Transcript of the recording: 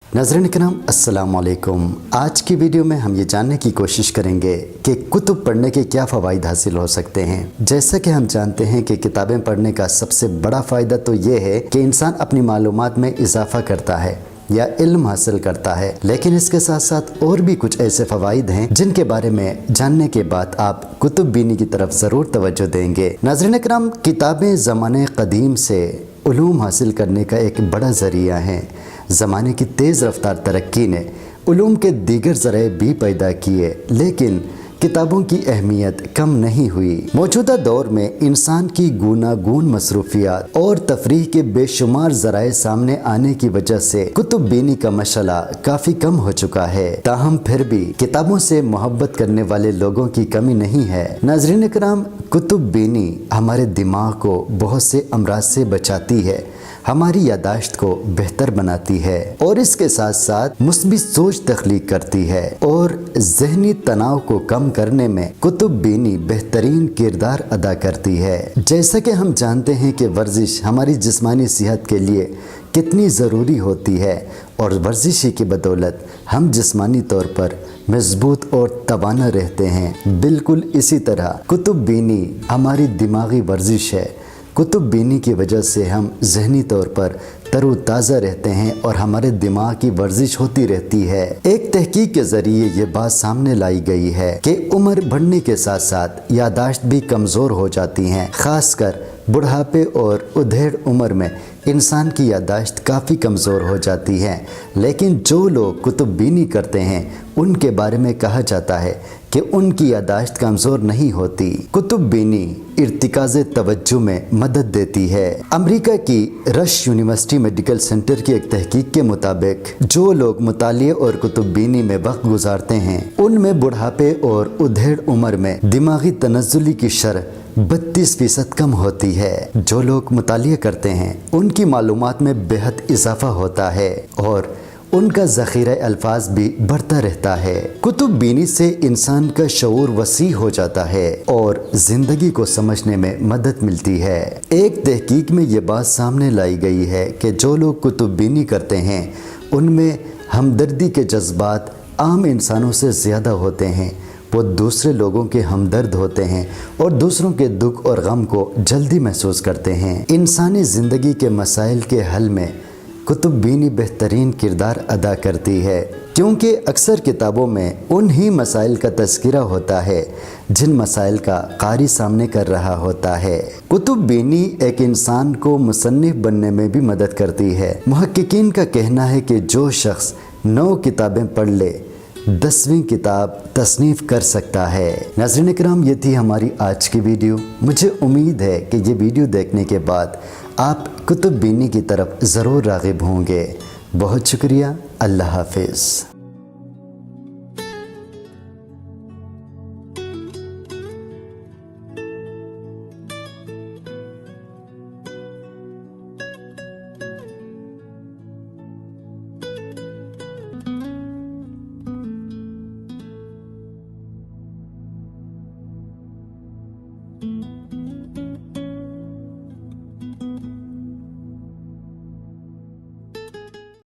नाज़रीन किराम अस्सलाम वालेकुम। आज की वीडियो में हम ये जानने की कोशिश करेंगे कि कुतुब पढ़ने के क्या फ़वाइद हासिल हो सकते हैं। जैसा कि हम जानते हैं कि किताबें पढ़ने का सबसे बड़ा फ़ायदा तो ये है कि इंसान अपनी मालूमात में इजाफ़ा करता है या इल्म हासिल करता है, लेकिन इसके साथ साथ और भी कुछ ऐसे फ़वाइद हैं जिनके बारे में जानने के बाद आप कुतुब बीनी की तरफ ज़रूर तवज्जो देंगे। नाज़रीन किराम, किताबें ज़माने क़दीम से उलूम हासिल करने का एक बड़ा ज़रिया है। ज़माने की तेज़ रफ्तार तरक्की ने उलूम के दीगर ज़राए भी पैदा किए, लेकिन किताबों की अहमियत कम नहीं हुई। मौजूदा दौर में इंसान की गूनागून मसरूफियात और तफरीह के बेशुमार ज़राए सामने आने की वजह से कुतुब बीनी का मशअला काफ़ी कम हो चुका है। ताहम फिर भी किताबों से मोहब्बत करने वाले लोगों की कमी नहीं है। नाज़रीन किराम, कुतुब बीनी हमारे दिमाग को बहुत से अमराज से बचाती है, हमारी यादाश्त को बेहतर बनाती है और इसके साथ साथ मुस्बित सोच तख्लीक करती है और ज़हनी तनाव को कम करने में कुतुब बीनी बेहतरीन किरदार अदा करती है। जैसा कि हम जानते हैं कि वर्जिश हमारी जिस्मानी सेहत के लिए कितनी ज़रूरी होती है और वर्जिश की बदौलत हम जिस्मानी तौर पर मजबूत और तवाना रहते हैं। बिल्कुल इसी तरह कुतुब बीनी हमारी दिमागी वर्जिश है। कुतुब बीनी की वजह से हम ज़हनी तौर पर तरोताज़ा रहते हैं और हमारे दिमाग की वर्जिश होती रहती है। एक तहकीक के ज़रिए ये बात सामने लाई गई है कि उम्र बढ़ने के साथ साथ यादाश्त भी कमज़ोर हो जाती हैं। ख़ासकर बुढ़ापे और उधेड़ उम्र में इंसान की यादाश्त काफ़ी कमज़ोर हो जाती है, लेकिन जो लोग कुतुब बीनी करते हैं उनके बारे में कहा जाता है कि उनकी यादाश्त कमज़ोर नहीं होती। कुतुब बीनी इर्तिकाज़े तवज्जो में मदद देती है। अमेरिका की रश यूनिवर्सिटी मेडिकल सेंटर की एक तहकीक के मुताबिक जो लोग मुतालिए और कुतुब बीनी में वक्त गुजारते हैं उनमें बुढ़ापे और उधेड़ उम्र में दिमागी तनज़्ज़ुली की शरह 32% कम होती है। जो लोग मुतालिया करते हैं उनकी मालूमात में बेहद इजाफा होता है और उनका ज़ख़ीरा अल्फाज भी बढ़ता रहता है। कुतुब बीनी से इंसान का शऊर वसी हो जाता है और ज़िंदगी को समझने में मदद मिलती है। एक तहकीक में ये बात सामने लाई गई है कि जो लोग कुतुब बीनी करते हैं उनमें हमदर्दी के जज्बात आम इंसानों से ज़्यादा होते हैं। वो दूसरे लोगों के हमदर्द होते हैं और दूसरों के दुख और गम को जल्दी महसूस करते हैं। इंसानी ज़िंदगी के मसाइल के हल में कुतुब बीनी बेहतरीन किरदार अदा करती है, क्योंकि अक्सर किताबों में उन्हीं मसाइल का तज़किरा होता है जिन मसाइल का कारी सामने कर रहा होता है। कुतुब बीनी एक इंसान को मुसन्निफ़ बनने में भी मदद करती है। मुहक्किकीन का कहना है कि जो शख्स 9 किताबें पढ़ ले 10वीं किताब तसनीफ़ कर सकता है। नाज़रीन किराम, ये थी हमारी आज की वीडियो। मुझे उम्मीद है कि ये वीडियो देखने के बाद आप कुतुब बीनी की तरफ ज़रूर राग़िब होंगे। बहुत शुक्रिया। अल्लाह हाफ़िज़।